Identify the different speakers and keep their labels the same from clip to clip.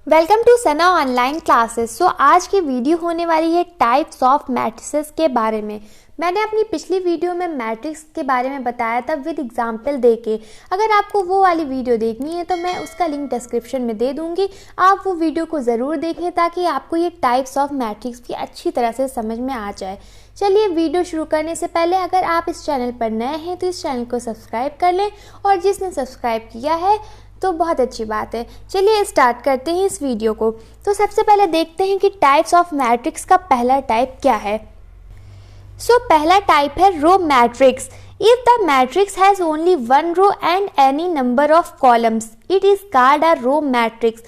Speaker 1: Welcome to Sana online classes. So आज की video होने वाली है टाइप्स ऑफ मैट्रिसेस के बारे में। मैंने अपनी पिछली वीडियो में मैट्रिक्स के बारे में बताया था विद एग्जांपल देके। अगर आपको वो वाली वीडियो देखनी है तो मैं उसका लिंक डिस्क्रिप्शन में दे दूंगी, आप वो वीडियो को ज़रूर देखें ताकि आपको ये टाइप्स ऑफ मैट्रिक्स भी अच्छी तरह से समझ में आ जाए। चलिए वीडियो शुरू करने से पहले अगर आप इस चैनल पर नए हैं तो इस चैनल को सब्सक्राइब कर लें, और जिसने सब्सक्राइब किया है तो बहुत अच्छी बात है। चलिए स्टार्ट करते हैं इस वीडियो को। तो सबसे पहले देखते हैं कि टाइप्स ऑफ मैट्रिक्स का पहला टाइप क्या है। पहला टाइप है row matrix. If the matrix has only one row and any number of columns it is called a row matrix.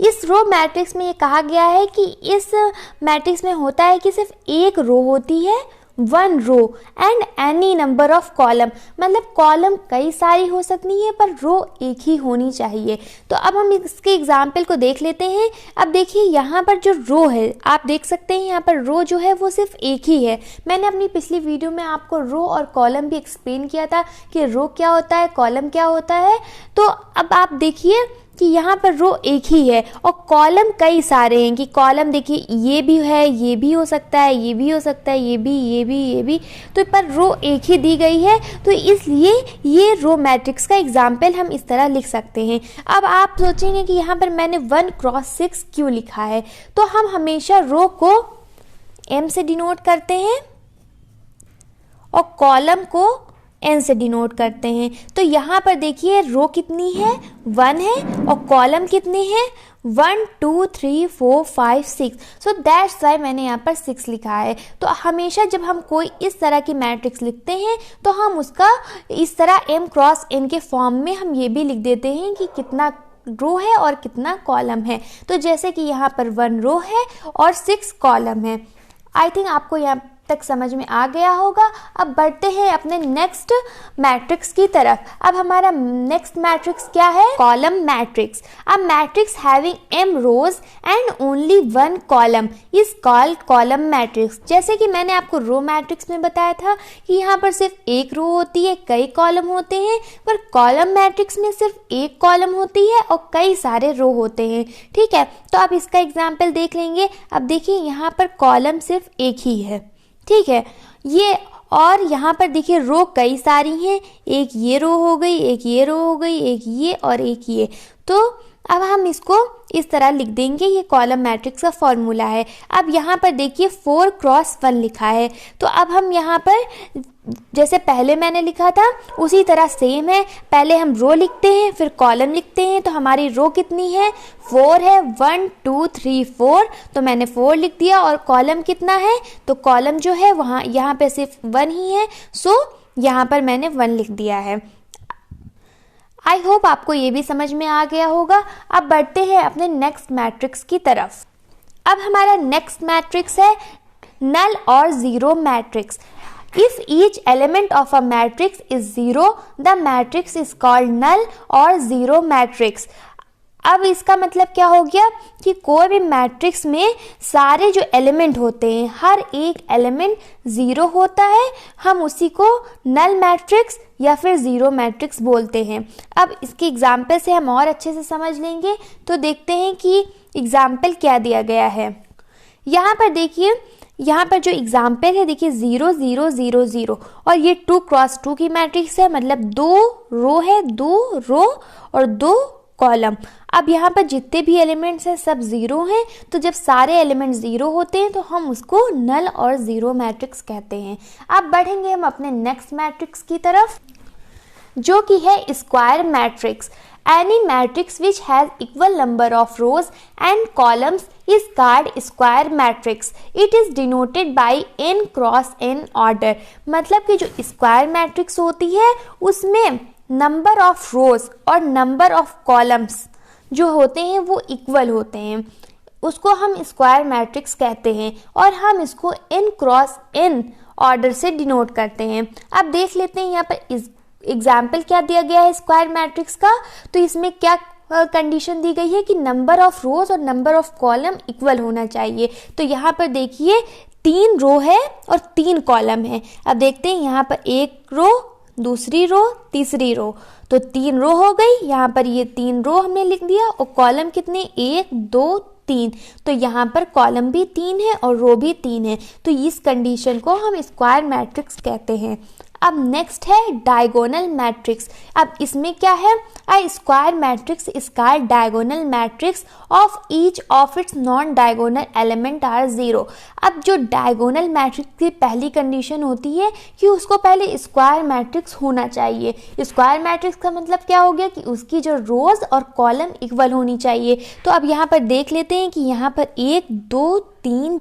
Speaker 1: इस रो मैट्रिक्स में ये कहा गया है कि इस मैट्रिक्स में होता है कि सिर्फ एक रो होती है, one row and any number of column, मतलब कॉलम कई सारी हो सकती है पर रो एक ही होनी चाहिए। तो अब हम इसके एग्जाम्पल को देख लेते हैं। अब देखिए यहाँ पर जो रो है आप देख सकते हैं, यहाँ पर रो जो है वो सिर्फ एक ही है। मैंने अपनी पिछली वीडियो में आपको रो और कॉलम भी एक्सप्लेन किया था कि रो क्या होता है, कॉलम क्या होता है। तो अब आप देखिए कि यहाँ पर रो एक ही है और कॉलम कई सारे हैं, कि कॉलम देखिए ये भी है, ये भी हो सकता है, ये भी हो सकता है, ये भी, तो पर रो एक ही दी गई है। तो इसलिए ये रो मैट्रिक्स का एग्जाम्पल हम इस तरह लिख सकते हैं। अब आप सोचेंगे कि यहाँ पर मैंने 1x6 क्यों लिखा है। तो हम हमेशा रो को m से डिनोट करते हैं और कॉलम को n से डिनोट करते हैं। तो यहाँ पर देखिए रो कितनी है, 1 है, और कॉलम कितने हैं, 1 2 3 4 5 6। सो दैट्स वाई मैंने यहाँ पर 6 लिखा है। तो हमेशा जब हम कोई इस तरह की मैट्रिक्स लिखते हैं तो हम उसका इस तरह m क्रॉस n के फॉर्म में हम ये भी लिख देते हैं कि कितना रो है और कितना कॉलम है। तो जैसे कि यहाँ पर 1 रो है और 6 कॉलम है। आई थिंक आपको यहाँ तक समझ में आ गया होगा। अब बढ़ते हैं अपने नेक्स्ट मैट्रिक्स की तरफ। अब हमारा नेक्स्ट मैट्रिक्स क्या है, कॉलम मैट्रिक्स। अब matrix having m rows and only 1 column is called column matrix. जैसे कि मैंने आपको रो मैट्रिक्स में बताया था कि यहाँ पर सिर्फ एक रो होती है, कई कॉलम होते हैं, पर कॉलम मैट्रिक्स में सिर्फ एक कॉलम होती है और कई सारे रो होते हैं। ठीक है, तो अब इसका एग्जाम्पल देख लेंगे। अब देखिए यहाँ पर कॉलम सिर्फ एक ही है, ठीक है ये, और यहाँ पर देखिए रो कई सारी हैं, एक ये रो हो गई, एक ये रो हो गई, एक ये और एक ये। तो अब हम इसको इस तरह लिख देंगे, ये कॉलम मैट्रिक्स का फॉर्मूला है। अब यहाँ पर देखिए 4x1 लिखा है। तो अब हम यहाँ पर जैसे पहले मैंने लिखा था उसी तरह सेम है, पहले हम रो लिखते हैं फिर कॉलम लिखते हैं। तो हमारी रो कितनी है, 4 है, 1 2 3 4, तो मैंने 4 लिख दिया। और कॉलम कितना है, तो कॉलम जो है वहाँ यहाँ पे सिर्फ 1 ही है, सो यहाँ पर मैंने 1 लिख दिया है। आई होप आपको ये भी समझ में आ गया होगा। अब बढ़ते हैं अपने नेक्स्ट मैट्रिक्स की तरफ। अब हमारा नेक्स्ट मैट्रिक्स है नल और zero matrix. If each element of a matrix is zero, the matrix is called null or zero matrix. अब इसका मतलब क्या हो गया कि कोई भी मैट्रिक्स में सारे जो एलिमेंट होते हैं, हर एक एलिमेंट ज़ीरो होता है, हम उसी को नल मैट्रिक्स या फिर ज़ीरो मैट्रिक्स बोलते हैं। अब इसके एग्जाम्पल से हम और अच्छे से समझ लेंगे। तो देखते हैं कि एग्जाम्पल क्या दिया गया है। यहाँ पर देखिए, यहाँ पर जो एग्जाम्पल है देखिए 0 0 0 0, और ये 2x2 की मैट्रिक्स है, मतलब 2 रो है, 2 रो और 2 कॉलम। अब यहाँ पर जितने भी एलिमेंट्स हैं सब ज़ीरो हैं, तो जब सारे एलिमेंट्स ज़ीरो होते हैं तो हम उसको नल और ज़ीरो मैट्रिक्स कहते हैं। अब बढ़ेंगे हम अपने नेक्स्ट मैट्रिक्स की तरफ, जो कि है square matrix. Any matrix which has equal number of rows and columns is called square matrix. It is denoted by n cross n order. मतलब कि जो स्क्वायर मैट्रिक्स होती है उसमें नंबर ऑफ रोज और नंबर ऑफ कॉलम्स जो होते हैं वो इक्वल होते हैं, उसको हम स्क्वायर मैट्रिक्स कहते हैं, और हम इसको n क्रॉस n ऑर्डर से डिनोट करते हैं। अब देख लेते हैं यहाँ पर इस एग्जाम्पल क्या दिया गया है स्क्वायर मैट्रिक्स का। तो इसमें क्या कंडीशन दी गई है कि नंबर ऑफ रोज और नंबर ऑफ कॉलम इक्वल होना चाहिए। तो यहाँ पर देखिए 3 रो है और 3 कॉलम है। अब देखते हैं यहाँ पर 1 रो दूसरी रो, तीसरी रो, तो 3 रो हो गई। यहाँ पर ये 3 रो हमने लिख दिया और कॉलम कितने, 1 2 3, तो यहाँ पर कॉलम भी 3 है और रो भी 3 है। तो इस कंडीशन को हम स्क्वायर मैट्रिक्स कहते हैं। अब नेक्स्ट है डायगोनल मैट्रिक्स। अब इसमें क्या है, a square matrix is called diagonal matrix of each of its non diagonal element are 0। अब जो डायगोनल मैट्रिक्स की पहली कंडीशन होती है कि उसको पहले स्क्वायर मैट्रिक्स होना चाहिए। स्क्वायर मैट्रिक्स का मतलब क्या हो गया कि उसकी जो रोज और कॉलम इक्वल होनी चाहिए। तो अब यहाँ पर देख लेते हैं कि यहाँ पर 1 2 3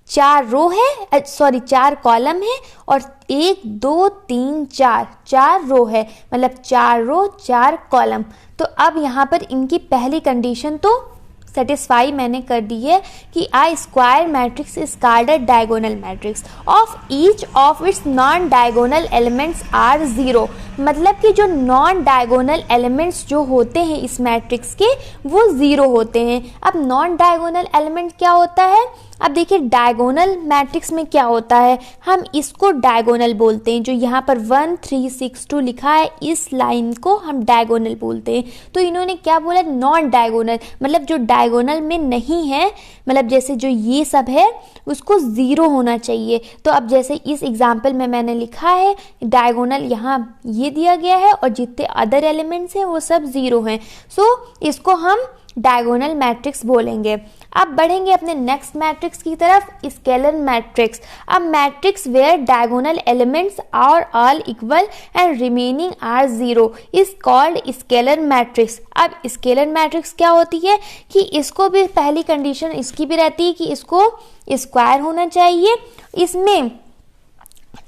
Speaker 1: 4 रो है, सॉरी 4 कॉलम है और 1 2 3 4 रो है, मतलब 4 रो 4 कॉलम। तो अब यहाँ पर इनकी पहली कंडीशन तो सेटिस्फाई मैंने कर दी है कि I square matrix is called a diagonal matrix of each of its non diagonal elements are 0। मतलब कि जो नॉन डायगोनल एलिमेंट्स जो होते हैं इस मैट्रिक्स के वो 0 होते हैं। अब नॉन डायगोनल एलिमेंट क्या होता है, अब देखिए डायगोनल मैट्रिक्स में क्या होता है, हम इसको डायगोनल बोलते हैं। जो यहाँ पर 1 3 6 2 लिखा है इस लाइन को हम डायगोनल बोलते हैं। तो इन्होंने क्या बोला, नॉन डायगोनल, मतलब जो डायगोनल में नहीं है, मतलब जैसे जो ये सब है उसको 0 होना चाहिए। तो अब जैसे इस एग्जाम्पल में मैंने लिखा है डायगोनल यहाँ ये दिया गया है और जितने अदर एलिमेंट्स हैं वो सब 0 हैं। सो इसको हम डायगोनल मैट्रिक्स बोलेंगे। अब बढ़ेंगे अपने नेक्स्ट मैट्रिक्स की तरफ, स्केलर मैट्रिक्स। अब matrix where diagonal elements are all equal and remaining are 0 is called scalar matrix. अब स्केलर मैट्रिक्स क्या होती है कि इसको भी पहली कंडीशन इसकी भी रहती है कि इसको स्क्वायर होना चाहिए। इसमें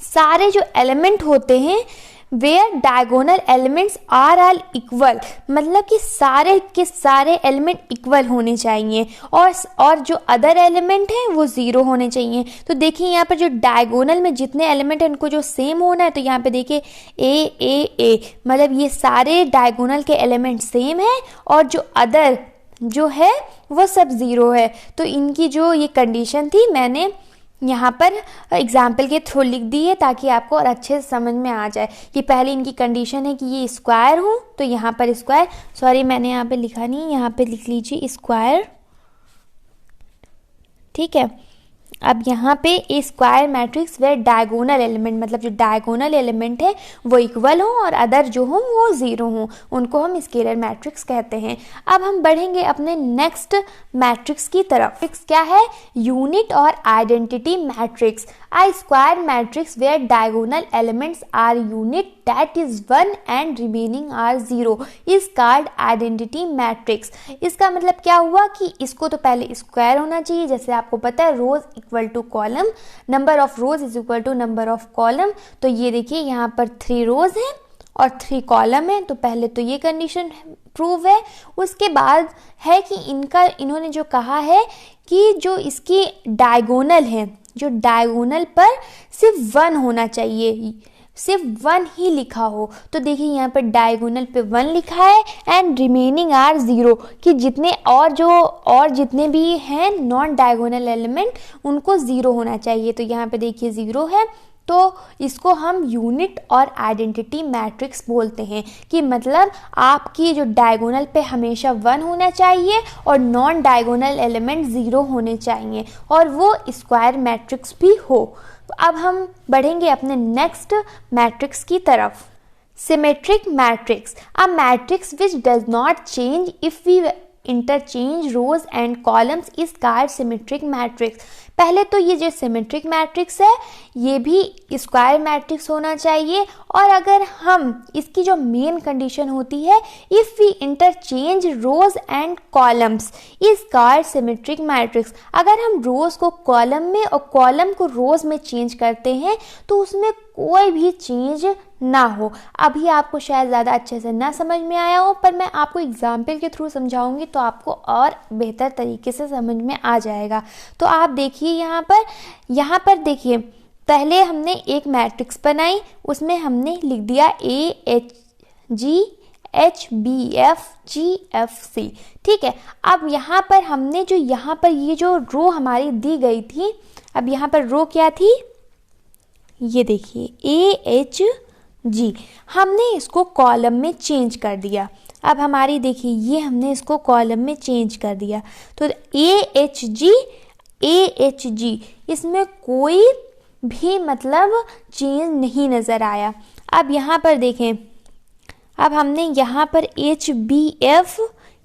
Speaker 1: सारे जो एलिमेंट होते हैं where diagonal elements are all equal, मतलब कि सारे के सारे एलिमेंट इक्वल होने चाहिए और जो अदर एलिमेंट हैं वो 0 होने चाहिए। तो देखिए यहाँ पर जो डायगोनल में जितने एलिमेंट हैं उनको जो सेम होना है, तो यहाँ पे देखिए ए, मतलब ये सारे डायगोनल के एलिमेंट सेम है और जो अदर जो है वो सब 0 है। तो इनकी जो ये कंडीशन थी मैंने यहाँ पर एग्जाम्पल के थ्रू लिख दी है ताकि आपको और अच्छे से समझ में आ जाए कि पहले इनकी कंडीशन है कि ये स्क्वायर हो, तो यहाँ पर स्क्वायर, सॉरी मैंने यहाँ पे लिखा नहीं, यहाँ पे लिख लीजिए स्क्वायर, ठीक है। अब यहाँ पे ए स्क्वायर मैट्रिक्स वे डायगोनल एलिमेंट, मतलब जो डायगोनल एलिमेंट है वो इक्वल हो और अदर जो हो वो 0 हो, उनको हम स्केलर मैट्रिक्स कहते हैं। अब हम बढ़ेंगे अपने नेक्स्ट मैट्रिक्स की तरफ। मैट्रिक्स क्या है, यूनिट और identity matrix. A square matrix where diagonal elements are unit that is 1 and remaining are 0 is called identity matrix. इसका मतलब क्या हुआ कि इसको तो पहले स्क्वायर होना चाहिए, जैसे आपको पता है rows equal to column, number of rows is equal to number of column. तो ये देखिए यहाँ पर 3 रोज हैं और 3 कॉलम है, तो पहले तो ये कंडीशन प्रूव है। उसके बाद है कि इन्होंने जो कहा है कि जो इसकी डायगोनल है, जो डायगोनल पर सिर्फ 1 होना चाहिए, सिर्फ 1 ही लिखा हो। तो देखिए यहाँ पर डायगोनल पे 1 लिखा है एंड रिमेनिंग आर 0, कि जितने और जितने भी हैं नॉन डायगोनल एलिमेंट उनको 0 होना चाहिए। तो यहाँ पे देखिए 0 है, तो इसको हम यूनिट और आइडेंटिटी मैट्रिक्स बोलते हैं कि मतलब आपकी जो डायगोनल पे हमेशा 1 होना चाहिए और नॉन डायगोनल एलिमेंट 0 होने चाहिए और वो स्क्वायर मैट्रिक्स भी हो। अब हम बढ़ेंगे अपने नेक्स्ट मैट्रिक्स की तरफ, symmetric matrix. A matrix which does not change if we interchange rows and columns is called symmetric matrix. पहले तो ये जो सिमेट्रिक मैट्रिक्स है ये भी स्क्वायर मैट्रिक्स होना चाहिए, और अगर हम इसकी जो मेन कंडीशन होती है if we interchange rows and columns is called symmetric matrix. अगर हम रोज को कॉलम में और कॉलम को रोज में चेंज करते हैं तो उसमें कोई भी चेंज ना हो। अभी आपको शायद ज़्यादा अच्छे से ना समझ में आया हो, पर मैं आपको एग्जाम्पल के थ्रू समझाऊंगी तो आपको और बेहतर तरीके से समझ में आ जाएगा। तो आप देखिए यहाँ पर देखिए पहले हमने एक मैट्रिक्स बनाई, उसमें हमने लिख दिया AHGHBFGFC, ठीक है। अब यहाँ पर हमने जो यहाँ पर ये जो रो हमारी दी गई थी, अब यहाँ पर रो क्या थी, ये देखिए AH जी, हमने इसको कॉलम में चेंज कर दिया। अब हमारी देखिए ये हमने इसको कॉलम में चेंज कर दिया, तो AHG इसमें कोई भी मतलब चेंज नहीं नज़र आया। अब यहाँ पर देखें, अब हमने यहाँ पर HBF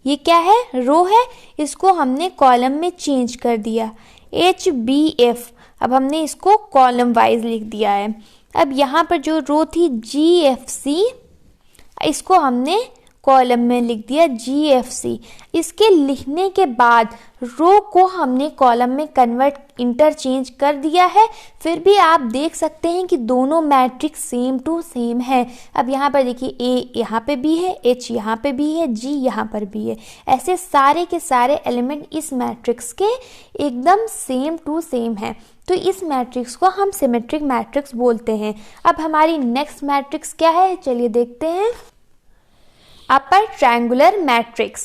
Speaker 1: ये क्या है, रो है, इसको हमने कॉलम में चेंज कर दिया HBF। अब हमने इसको कॉलम वाइज लिख दिया है। अब यहाँ पर जो रो थी GFC, इसको हमने कॉलम में लिख दिया GFC। इसके लिखने के बाद रो को हमने कॉलम में इंटरचेंज कर दिया है। फिर भी आप देख सकते हैं कि दोनों मैट्रिक्स सेम टू सेम है। अब यहाँ पर देखिए A यहाँ पे भी है, H यहाँ पे भी है, G यहाँ पर भी है। ऐसे सारे के सारे एलिमेंट इस मैट्रिक्स के एकदम सेम टू सेम है, तो इस मैट्रिक्स को हम सिमेट्रिक मैट्रिक्स बोलते हैं। अब हमारी नेक्स्ट मैट्रिक्स क्या है, चलिए देखते हैं। Upper triangular matrix.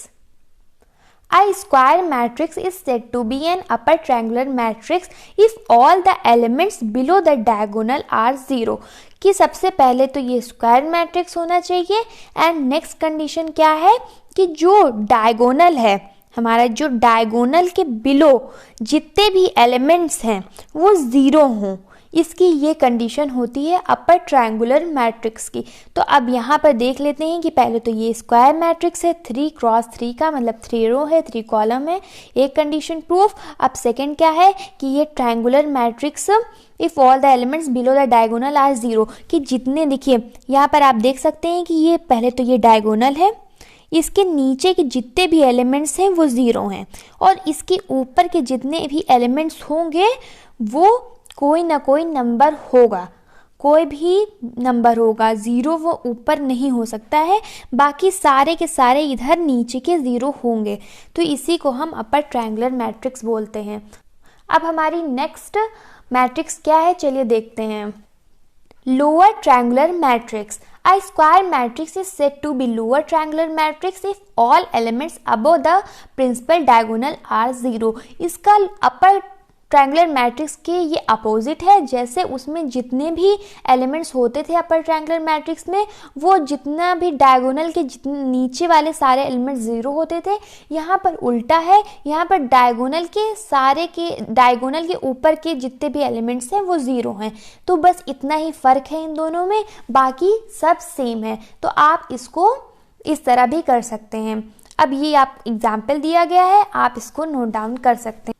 Speaker 1: A square matrix is said to be an upper triangular matrix if all the elements below the diagonal are 0. कि सबसे पहले तो ये स्क्वायर मैट्रिक्स होना चाहिए, एंड नेक्स्ट कंडीशन क्या है कि जो डायगोनल है, हमारा जो डायगोनल के बिलो जितने भी एलिमेंट्स हैं वो 0 हों। इसकी ये कंडीशन होती है अपर ट्रायंगुलर मैट्रिक्स की। तो अब यहाँ पर देख लेते हैं कि पहले तो ये स्क्वायर मैट्रिक्स है, 3x3 का मतलब 3 रो है, 3 कॉलम है, एक कंडीशन प्रूफ। अब सेकंड क्या है कि ये triangular matrix if all the elements below the diagonal are 0, कि जितने, देखिए यहाँ पर आप देख सकते हैं कि ये पहले तो ये डायगोनल है, इसके नीचे के जितने भी एलिमेंट्स हैं वो 0 हैं, और इसके ऊपर के जितने भी एलिमेंट्स होंगे वो कोई ना कोई नंबर होगा, कोई भी नंबर होगा, 0 वो ऊपर नहीं हो सकता है, बाकी सारे के सारे इधर नीचे के 0 होंगे। तो इसी को हम अपर ट्रायंगुलर मैट्रिक्स बोलते हैं। अब हमारी नेक्स्ट मैट्रिक्स क्या है, चलिए देखते हैं। Lower triangular matrix. A square matrix is said to be lower triangular matrix if all elements above the principal diagonal are 0. इसका अपर ट्रायंगुलर मैट्रिक्स के ये अपोजिट है। जैसे उसमें जितने भी एलिमेंट्स होते थे अपर ट्रायंगुलर मैट्रिक्स में, वो जितना भी डायगोनल के जितने नीचे वाले सारे एलिमेंट्स 0 होते थे, यहाँ पर उल्टा है। यहाँ पर डायगोनल के ऊपर के जितने भी एलिमेंट्स हैं वो 0 हैं। तो बस इतना ही फ़र्क है इन दोनों में, बाकी सब सेम है। तो आप इसको इस तरह भी कर सकते हैं। अब ये आप एग्जाम्पल दिया गया है, आप इसको नोट डाउन कर सकते हैं।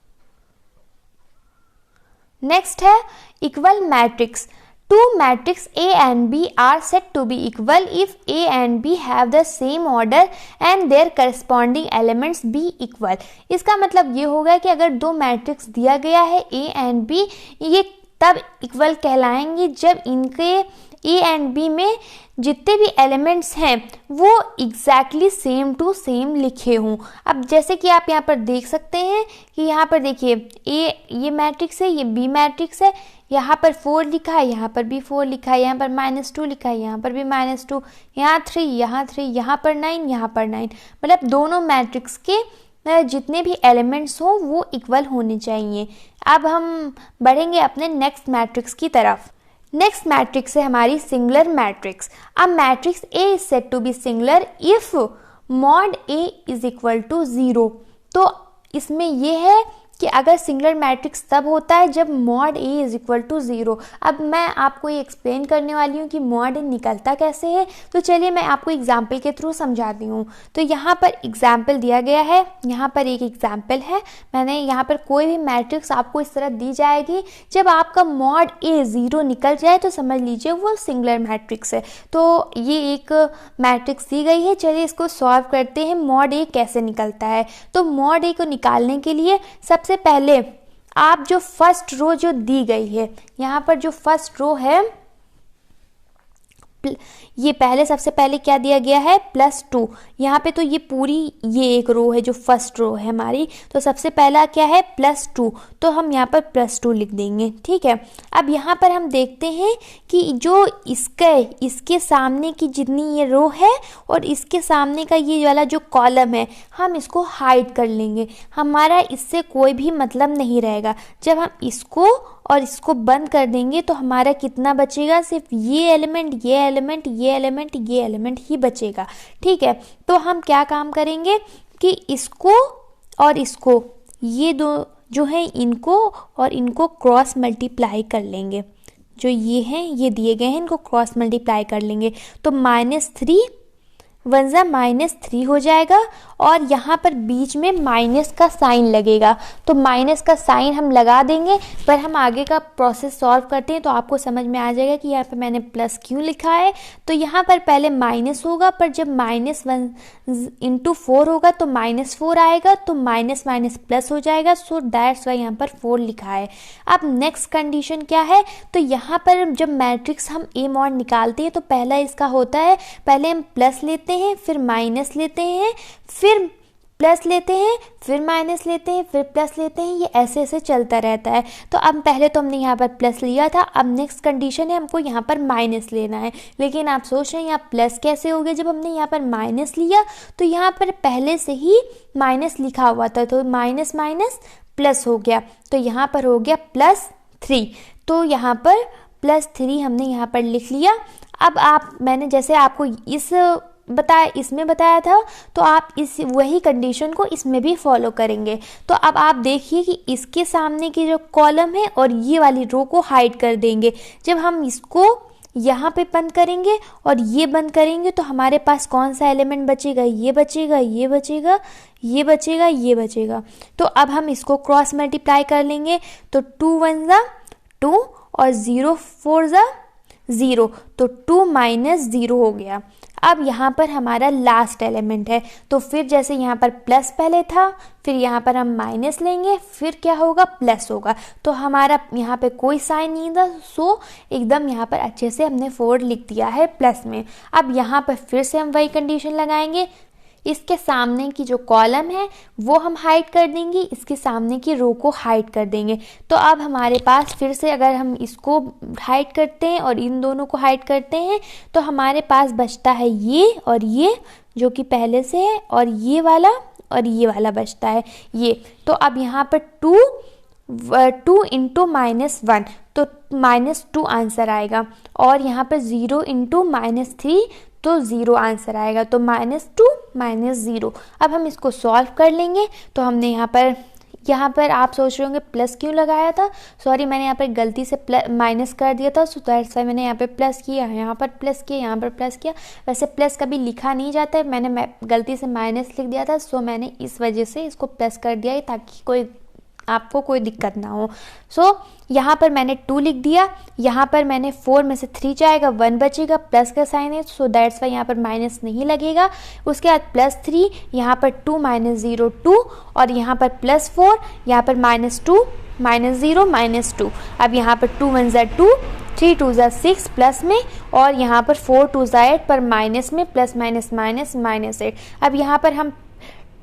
Speaker 1: नेक्स्ट है equal matrix. Two matrices A and B are said to be equal if A and B have the same order and their corresponding elements be equal. इसका मतलब ये होगा कि अगर दो मैट्रिक्स दिया गया है A and B, ये तब इक्वल कहलाएंगे जब इनके A and B में जितने भी एलिमेंट्स हैं वो एग्जैक्टली सेम टू सेम लिखे हों। अब जैसे कि आप यहाँ पर देख सकते हैं कि यहाँ पर देखिए A ये मैट्रिक्स है, ये B मैट्रिक्स है, यहाँ पर 4 लिखा है, यहाँ पर भी 4 लिखा है, यहाँ पर -2 लिखा है, यहाँ पर भी -2, यहाँ 3, यहाँ 3, यहाँ पर 9, यहाँ पर 9। मतलब दोनों मैट्रिक्स के जितने भी एलिमेंट्स हों वो इक्वल होने चाहिए। अब हम बढ़ेंगे अपने नेक्स्ट मैट्रिक्स की तरफ। नेक्स्ट मैट्रिक्स है हमारी सिंगुलर मैट्रिक्स। अब matrix A is said to be singular if mod A is equal to 0। तो इसमें यह है कि अगर सिंगुलर मैट्रिक्स तब होता है जब mod A is equal to 0। अब मैं आपको ये एक्सप्लेन करने वाली हूँ कि मॉड A निकलता कैसे है। तो चलिए मैं आपको एग्जाम्पल के थ्रू समझाती हूँ। तो यहाँ पर एग्जाम्पल दिया गया है, यहाँ पर एक एग्जाम्पल है। मैंने यहाँ पर कोई भी मैट्रिक्स आपको इस तरह दी जाएगी, जब आपका मॉड A 0 निकल जाए तो समझ लीजिए वो सिंगुलर मैट्रिक्स है। तो ये एक मैट्रिक्स दी गई है, चलिए इसको सॉल्व करते हैं। मॉड A कैसे निकलता है? तो मॉड A को निकालने के लिए सबसे पहले आप जो फर्स्ट रो जो दी गई है, यहाँ पर जो फर्स्ट रो है, ये पहले सबसे पहले क्या दिया गया है +2। यहाँ पे तो ये पूरी ये एक रो है जो फर्स्ट रो है हमारी, तो सबसे पहला क्या है +2, तो हम यहाँ पर +2 लिख देंगे। ठीक है। अब यहाँ पर हम देखते हैं कि जो इसके सामने की जितनी ये रो है और इसके सामने का ये वाला जो कॉलम है, हम इसको हाइड कर लेंगे। हमारा इससे कोई भी मतलब नहीं रहेगा। जब हम इसको और इसको बंद कर देंगे तो हमारा कितना बचेगा, सिर्फ ये एलिमेंट, ये एलिमेंट, ये एलिमेंट, ये एलिमेंट ही बचेगा। ठीक है, तो हम क्या काम करेंगे कि इसको और इसको, ये दो जो है इनको और इनको क्रॉस मल्टीप्लाई कर लेंगे। जो ये हैं ये दिए गए हैं, इनको क्रॉस मल्टीप्लाई कर लेंगे तो -3 वन ज़ा -3 हो जाएगा और यहाँ पर बीच में माइनस का साइन लगेगा। तो माइनस का साइन हम लगा देंगे, पर हम आगे का प्रोसेस सॉल्व करते हैं तो आपको समझ में आ जाएगा कि यहाँ पर मैंने प्लस क्यों लिखा है। तो यहाँ पर पहले माइनस होगा, पर जब -1 × 4 होगा तो -4 आएगा, तो माइनस माइनस प्लस हो जाएगा। सो दैट्स वाई यहाँ पर 4 लिखा है। अब नेक्स्ट कंडीशन क्या है, तो यहाँ पर जब मैट्रिक्स हम ए मॉड निकालते हैं तो पहला इसका होता है, पहले हम प्लस लेते हैं, फिर माइनस लेते हैं, फिर प्लस लेते हैं, फिर माइनस लेते हैं, फिर प्लस लेते हैं, ये ऐसे ऐसे चलता रहता है। तो अब पहले तो हमने यहाँ पर प्लस लिया था, अब नेक्स्ट कंडीशन है हमको यहाँ पर माइनस लेना है। लेकिन आप सोच रहे हैं यहाँ प्लस कैसे हो गया, जब हमने यहाँ पर माइनस लिया तो यहाँ पर पहले से ही माइनस लिखा हुआ था, तो माइनस माइनस प्लस हो गया, तो यहाँ पर हो गया +3। तो यहाँ पर +3 हमने यहाँ पर लिख लिया। अब मैंने जैसे आपको इसमें बताया था, तो आप इस वही कंडीशन को इसमें भी फॉलो करेंगे। तो अब आप देखिए कि इसके सामने की जो कॉलम है और ये वाली रो को हाइड कर देंगे। जब हम इसको यहाँ पे बंद करेंगे और ये बंद करेंगे तो हमारे पास कौन सा एलिमेंट बचेगा, ये बचेगा, ये बचेगा, ये बचेगा, ये बचेगा। तो अब हम इसको क्रॉस मल्टीप्लाई कर लेंगे, तो 2 × 1 = 2 और 0 × 4 = 0, तो 2 - 0 हो गया। अब यहाँ पर हमारा लास्ट एलिमेंट है, तो फिर जैसे यहाँ पर प्लस पहले था, फिर यहाँ पर हम माइनस लेंगे, फिर क्या होगा, प्लस होगा। तो हमारा यहाँ पे कोई साइन नहीं था, सो एकदम यहाँ पर अच्छे से हमने 4 लिख दिया है प्लस में। अब यहाँ पर फिर से हम वही कंडीशन लगाएंगे, इसके सामने की जो कॉलम है वो हम हाइड कर देंगे, इसके सामने की रो को हाइड कर देंगे। तो अब हमारे पास फिर से अगर हम इसको हाइड करते हैं और इन दोनों को हाइड करते हैं तो हमारे पास बचता है ये और ये जो कि पहले से है, और ये वाला और ये वाला बचता है ये। तो अब यहाँ पर 2 × -1 तो -2 आंसर आएगा, और यहाँ पर 0 × -3 तो 0 आंसर आएगा, तो -2 -0। अब हम इसको सॉल्व कर लेंगे। तो हमने यहाँ पर आप सोच रहे होंगे प्लस क्यों लगाया था, सॉरी मैंने यहाँ पर गलती से माइनस कर दिया था, सो दैट्स वाई मैंने यहाँ पे प्लस किया, यहाँ पर प्लस किया, यहाँ पर प्लस किया। वैसे प्लस कभी लिखा नहीं जाता है, मैंने गलती से माइनस लिख दिया था, सो मैंने इस वजह से इसको प्लस कर दिया ताकि आपको कोई दिक्कत ना हो। सो यहाँ पर मैंने 2 लिख दिया, यहाँ पर मैंने 4 में से 3 जाएगा, 1 बचेगा, प्लस का साइन है, सो दैट्स वाई यहाँ पर माइनस नहीं लगेगा। उसके बाद +3, यहाँ पर 2 - 0 2, और यहाँ पर +4, यहाँ पर -2 -0 -2। अब यहाँ पर 2 × 1 = 2, 3 × 2 = 6 प्लस में, और यहाँ पर 4 × 2 = 8 पर माइनस में, प्लस माइनस माइनस -8। अब यहाँ पर हम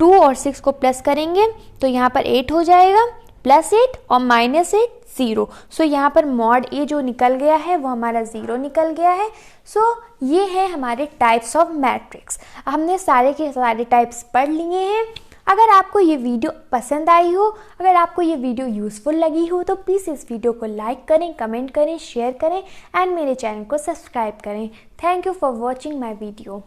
Speaker 1: 2 और 6 को प्लस करेंगे तो यहाँ पर 8 हो जाएगा, +8 और -8 0। सो यहाँ पर मॉड ए जो निकल गया है वो हमारा 0 निकल गया है। सो ये है हमारे टाइप्स ऑफ मैट्रिक्स। हमने सारे के सारे टाइप्स पढ़ लिए हैं। अगर आपको ये वीडियो पसंद आई हो, अगर आपको ये वीडियो यूज़फुल लगी हो तो प्लीज़ इस वीडियो को लाइक करें, कमेंट करें, शेयर करें एंड मेरे चैनल को सब्सक्राइब करें। Thank you for watching my video.